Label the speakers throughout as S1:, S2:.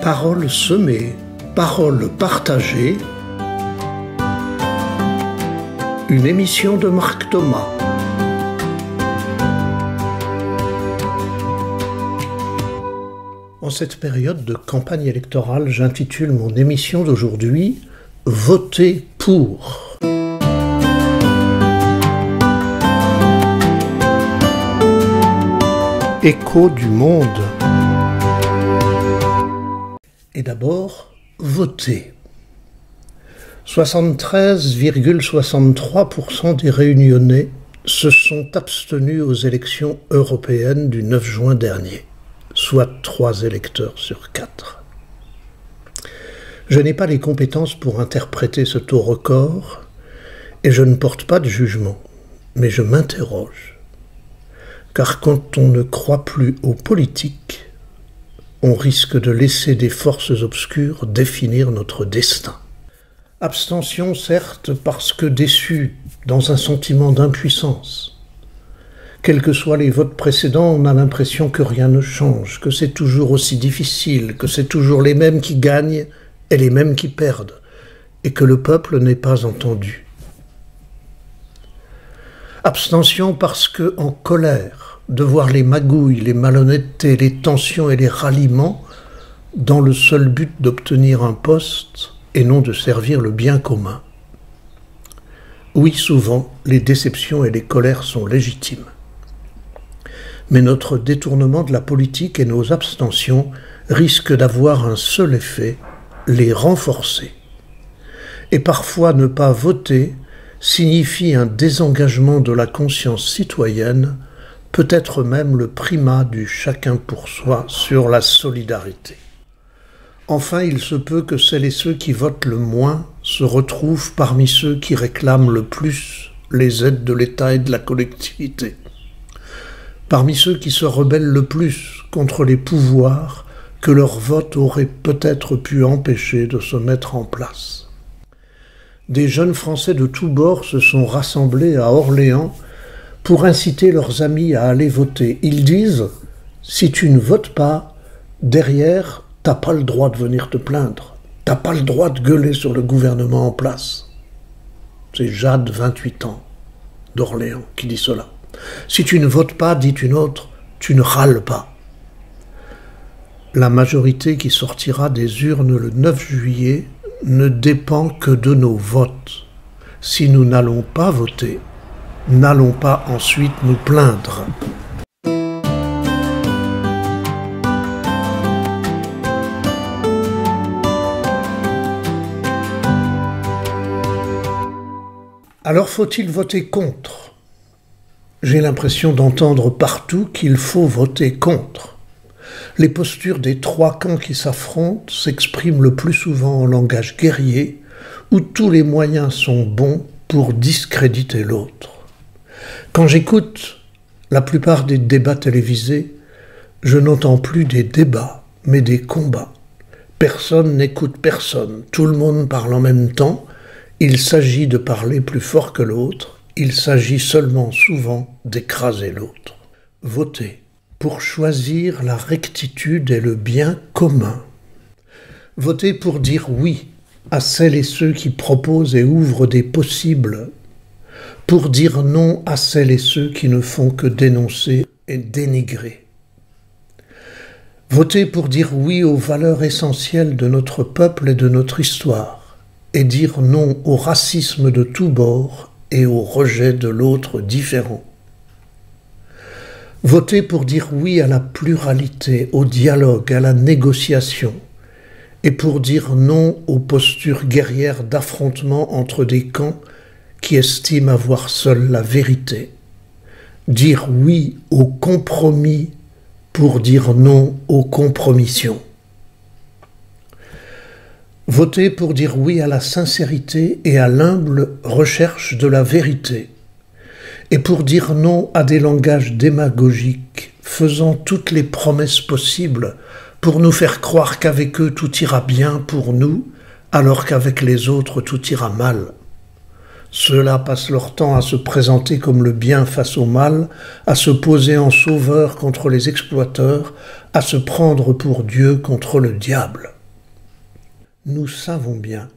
S1: Paroles semées, paroles partagées. Une émission de Marc Thomas. En cette période de campagne électorale, j'intitule mon émission d'aujourd'hui « Voter pour ». Écho du monde. Et d'abord, voter. 73,63% des Réunionnais se sont abstenus aux élections européennes du 9 juin dernier, soit 3 électeurs sur 4. Je n'ai pas les compétences pour interpréter ce taux record et je ne porte pas de jugement, mais je m'interroge. Car quand on ne croit plus aux politiques, on risque de laisser des forces obscures définir notre destin. Abstention, certes, parce que déçu, dans un sentiment d'impuissance. Quels que soient les votes précédents, on a l'impression que rien ne change, que c'est toujours aussi difficile, que c'est toujours les mêmes qui gagnent et les mêmes qui perdent, et que le peuple n'est pas entendu. Abstention parce que, en colère, de voir les magouilles, les malhonnêtetés, les tensions et les ralliements dans le seul but d'obtenir un poste et non de servir le bien commun. Oui, souvent, les déceptions et les colères sont légitimes. Mais notre détournement de la politique et nos abstentions risquent d'avoir un seul effet, les renforcer. Et parfois ne pas voter signifie un désengagement de la conscience citoyenne, peut-être même le primat du chacun pour soi sur la solidarité. Enfin, il se peut que celles et ceux qui votent le moins se retrouvent parmi ceux qui réclament le plus les aides de l'État et de la collectivité, parmi ceux qui se rebellent le plus contre les pouvoirs que leur vote aurait peut-être pu empêcher de se mettre en place. Des jeunes Français de tous bords se sont rassemblés à Orléans pour inciter leurs amis à aller voter. Ils disent « Si tu ne votes pas, derrière, t'as pas le droit de venir te plaindre. T'as pas le droit de gueuler sur le gouvernement en place. » C'est Jade, 28 ans, d'Orléans, qui dit cela. « Si tu ne votes pas, dit une autre, tu ne râles pas. » La majorité qui sortira des urnes le 9 juillet ne dépend que de nos votes. Si nous n'allons pas voter, n'allons pas ensuite nous plaindre. Alors faut-il voter contre ? J'ai l'impression d'entendre partout qu'il faut voter contre. Les postures des trois camps qui s'affrontent s'expriment le plus souvent en langage guerrier, où tous les moyens sont bons pour discréditer l'autre. Quand j'écoute la plupart des débats télévisés, je n'entends plus des débats, mais des combats. Personne n'écoute personne, tout le monde parle en même temps, il s'agit de parler plus fort que l'autre, il s'agit seulement souvent d'écraser l'autre. Voter pour choisir la rectitude et le bien commun. Voter pour dire oui à celles et ceux qui proposent et ouvrent des possibles, pour dire non à celles et ceux qui ne font que dénoncer et dénigrer. Voter pour dire oui aux valeurs essentielles de notre peuple et de notre histoire, et dire non au racisme de tous bords et au rejet de l'autre différent. Voter pour dire oui à la pluralité, au dialogue, à la négociation, et pour dire non aux postures guerrières d'affrontement entre des camps qui estiment avoir seule la vérité. Dire oui au compromis pour dire non aux compromissions. Voter pour dire oui à la sincérité et à l'humble recherche de la vérité, et pour dire non à des langages démagogiques faisant toutes les promesses possibles pour nous faire croire qu'avec eux tout ira bien pour nous, alors qu'avec les autres tout ira mal. Ceux-là passent leur temps à se présenter comme le bien face au mal, à se poser en sauveur contre les exploiteurs, à se prendre pour Dieu contre le diable. Nous savons bien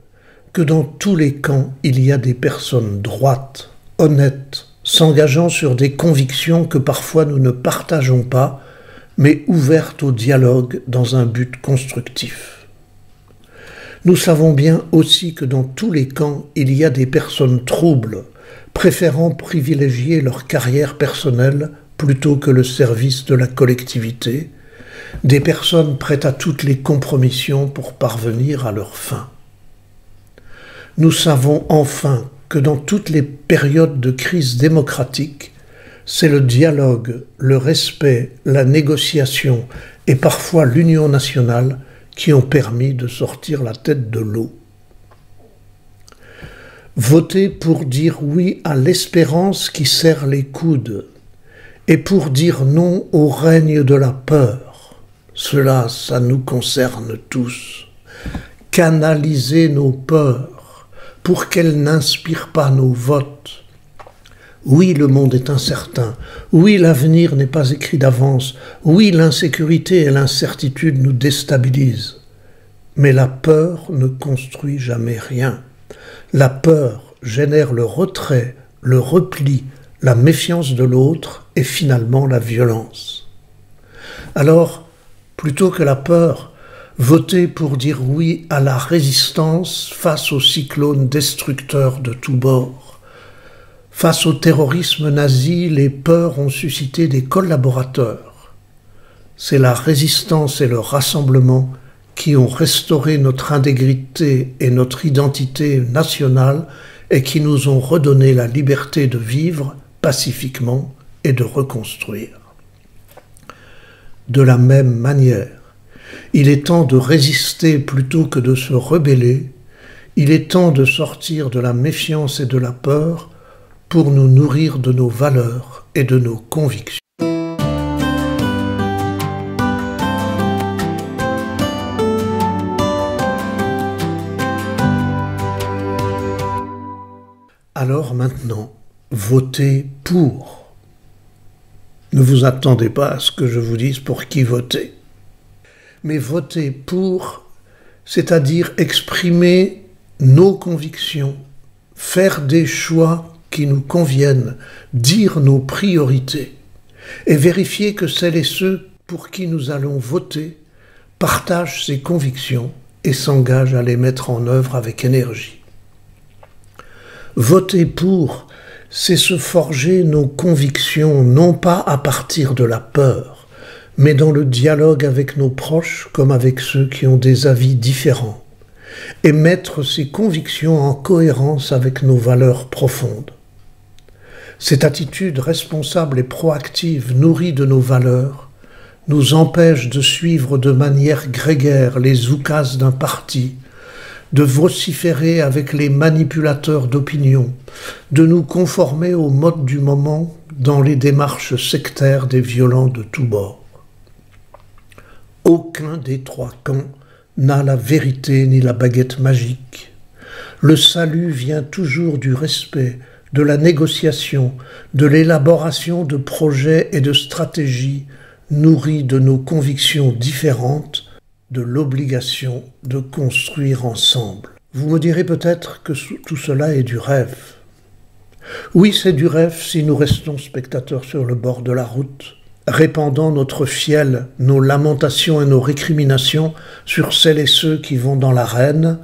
S1: que dans tous les camps, il y a des personnes droites, honnêtes, s'engageant sur des convictions que parfois nous ne partageons pas, mais ouvertes au dialogue dans un but constructif. Nous savons bien aussi que dans tous les camps, il y a des personnes troubles, préférant privilégier leur carrière personnelle plutôt que le service de la collectivité, des personnes prêtes à toutes les compromissions pour parvenir à leur fin. Nous savons enfin que dans toutes les périodes de crise démocratique, c'est le dialogue, le respect, la négociation et parfois l'union nationale qui ont permis de sortir la tête de l'eau. Voter pour dire oui à l'espérance qui serre les coudes et pour dire non au règne de la peur, cela, ça nous concerne tous. Canaliser nos peurs pour qu'elles n'inspirent pas nos votes. Oui, le monde est incertain. Oui, l'avenir n'est pas écrit d'avance. Oui, l'insécurité et l'incertitude nous déstabilisent. Mais la peur ne construit jamais rien. La peur génère le retrait, le repli, la méfiance de l'autre et finalement la violence. Alors, plutôt que la peur, votez pour dire oui à la résistance face aux cyclones destructeurs de tous bords. Face au terrorisme nazi, les peurs ont suscité des collaborateurs. C'est la résistance et le rassemblement qui ont restauré notre intégrité et notre identité nationale et qui nous ont redonné la liberté de vivre pacifiquement et de reconstruire. De la même manière, il est temps de résister plutôt que de se rebeller, il est temps de sortir de la méfiance et de la peur pour nous nourrir de nos valeurs et de nos convictions. Alors maintenant, votez pour. Ne vous attendez pas à ce que je vous dise pour qui voter. Mais voter pour, c'est-à-dire exprimer nos convictions, faire des choix qui nous conviennent, dire nos priorités, et vérifier que celles et ceux pour qui nous allons voter partagent ces convictions et s'engagent à les mettre en œuvre avec énergie. Voter pour, c'est se forger nos convictions non pas à partir de la peur, mais dans le dialogue avec nos proches comme avec ceux qui ont des avis différents, et mettre ces convictions en cohérence avec nos valeurs profondes. Cette attitude responsable et proactive, nourrie de nos valeurs, nous empêche de suivre de manière grégaire les oukases d'un parti, de vociférer avec les manipulateurs d'opinion, de nous conformer aux modes du moment dans les démarches sectaires des violents de tous bords. Aucun des trois camps n'a la vérité ni la baguette magique. Le salut vient toujours du respect, de la négociation, de l'élaboration de projets et de stratégies nourris de nos convictions différentes, de l'obligation de construire ensemble. Vous me direz peut-être que tout cela est du rêve. Oui, c'est du rêve si nous restons spectateurs sur le bord de la route, répandant notre fiel, nos lamentations et nos récriminations sur celles et ceux qui vont dans l'arène,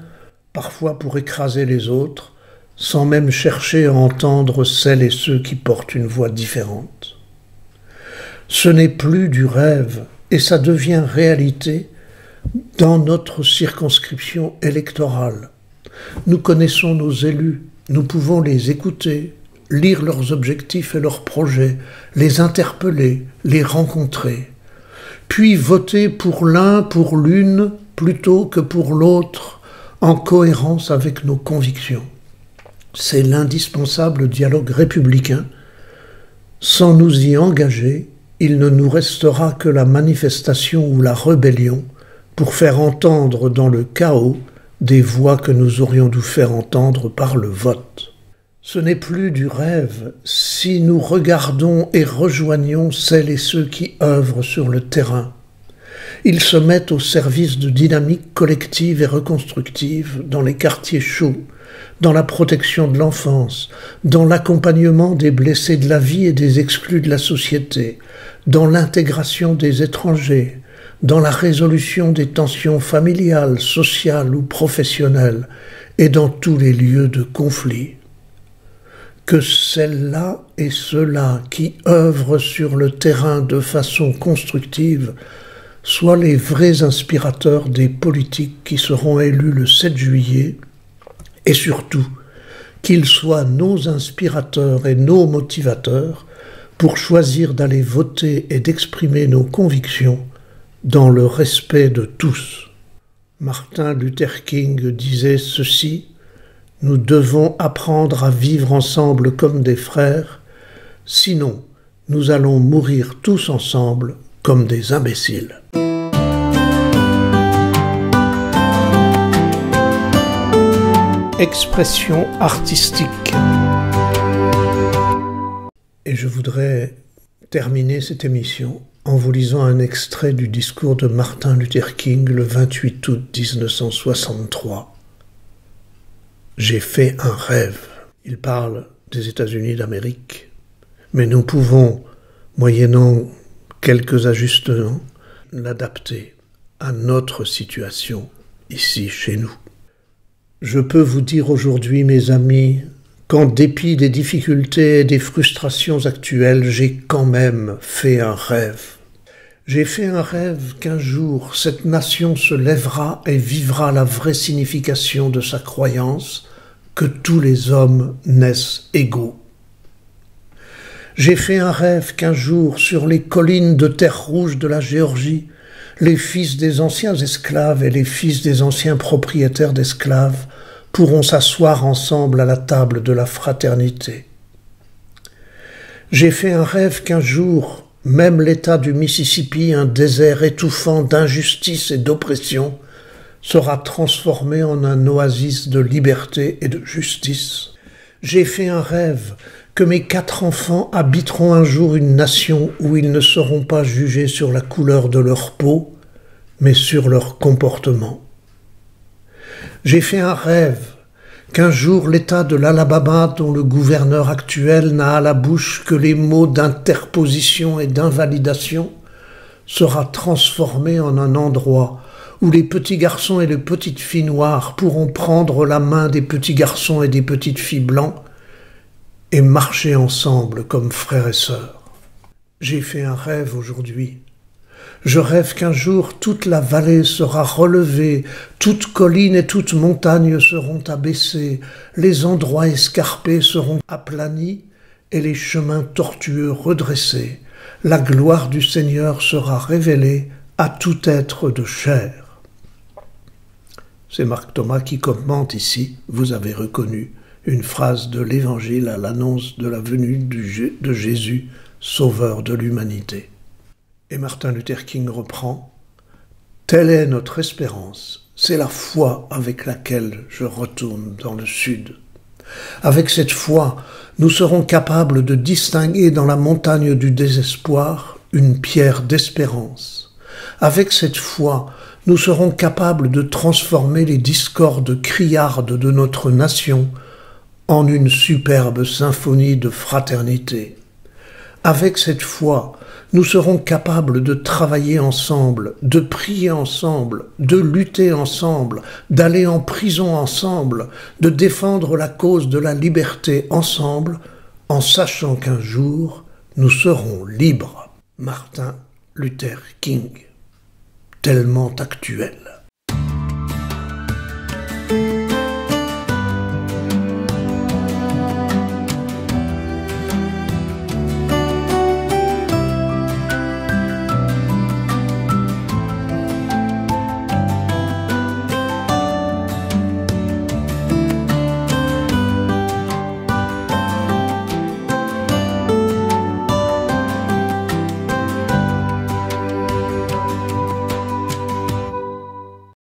S1: parfois pour écraser les autres, sans même chercher à entendre celles et ceux qui portent une voix différente. Ce n'est plus du rêve, et ça devient réalité dans notre circonscription électorale. Nous connaissons nos élus, nous pouvons les écouter, lire leurs objectifs et leurs projets, les interpeller, les rencontrer, puis voter pour l'un, pour l'une, plutôt que pour l'autre, en cohérence avec nos convictions. C'est l'indispensable dialogue républicain. Sans nous y engager, il ne nous restera que la manifestation ou la rébellion pour faire entendre dans le chaos des voix que nous aurions dû faire entendre par le vote. Ce n'est plus du rêve si nous regardons et rejoignons celles et ceux qui œuvrent sur le terrain, Ils se mettent au service de dynamiques collectives et reconstructives dans les quartiers chauds, dans la protection de l'enfance, dans l'accompagnement des blessés de la vie et des exclus de la société, dans l'intégration des étrangers, dans la résolution des tensions familiales, sociales ou professionnelles, et dans tous les lieux de conflit. Que celles-là et ceux-là qui œuvrent sur le terrain de façon constructive soient les vrais inspirateurs des politiques qui seront élus le 7 juillet, et surtout, qu'ils soient nos inspirateurs et nos motivateurs pour choisir d'aller voter et d'exprimer nos convictions dans le respect de tous. Martin Luther King disait ceci: « Nous devons apprendre à vivre ensemble comme des frères, sinon nous allons mourir tous ensemble comme des imbéciles. » Expression artistique. Et je voudrais terminer cette émission en vous lisant un extrait du discours de Martin Luther King le 28 août 1963. J'ai fait un rêve. Il parle des États-Unis d'Amérique, mais nous pouvons, moyennant quelques ajustements, l'adapter à notre situation ici chez nous. Je peux vous dire aujourd'hui, mes amis, qu'en dépit des difficultés et des frustrations actuelles, j'ai quand même fait un rêve. J'ai fait un rêve qu'un jour, cette nation se lèvera et vivra la vraie signification de sa croyance, que tous les hommes naissent égaux. J'ai fait un rêve qu'un jour, sur les collines de terre rouge de la Géorgie, les fils des anciens esclaves et les fils des anciens propriétaires d'esclaves pourront s'asseoir ensemble à la table de la fraternité. J'ai fait un rêve qu'un jour, même l'État du Mississippi, un désert étouffant d'injustice et d'oppression, sera transformé en un oasis de liberté et de justice. J'ai fait un rêve que mes 4 enfants habiteront un jour une nation où ils ne seront pas jugés sur la couleur de leur peau, mais sur leur comportement. J'ai fait un rêve qu'un jour l'État de l'Alabama, dont le gouverneur actuel n'a à la bouche que les mots d'interposition et d'invalidation, sera transformé en un endroit où les petits garçons et les petites filles noires pourront prendre la main des petits garçons et des petites filles blancs et marcher ensemble comme frères et sœurs. J'ai fait un rêve aujourd'hui. Je rêve qu'un jour toute la vallée sera relevée, toute colline et toute montagne seront abaissées, les endroits escarpés seront aplanis et les chemins tortueux redressés. La gloire du Seigneur sera révélée à tout être de chair. C'est Marc Thomas qui commente ici, vous avez reconnu, une phrase de l'Évangile à l'annonce de la venue de Jésus, sauveur de l'humanité. Et Martin Luther King reprend « Telle est notre espérance, c'est la foi avec laquelle je retourne dans le sud. Avec cette foi, nous serons capables de distinguer dans la montagne du désespoir une pierre d'espérance. Avec cette foi, nous serons capables de transformer les discordes criardes de notre nation en une superbe symphonie de fraternité. Avec cette foi, nous serons capables de travailler ensemble, de prier ensemble, de lutter ensemble, d'aller en prison ensemble, de défendre la cause de la liberté ensemble, en sachant qu'un jour, nous serons libres. Martin Luther King, tellement actuel.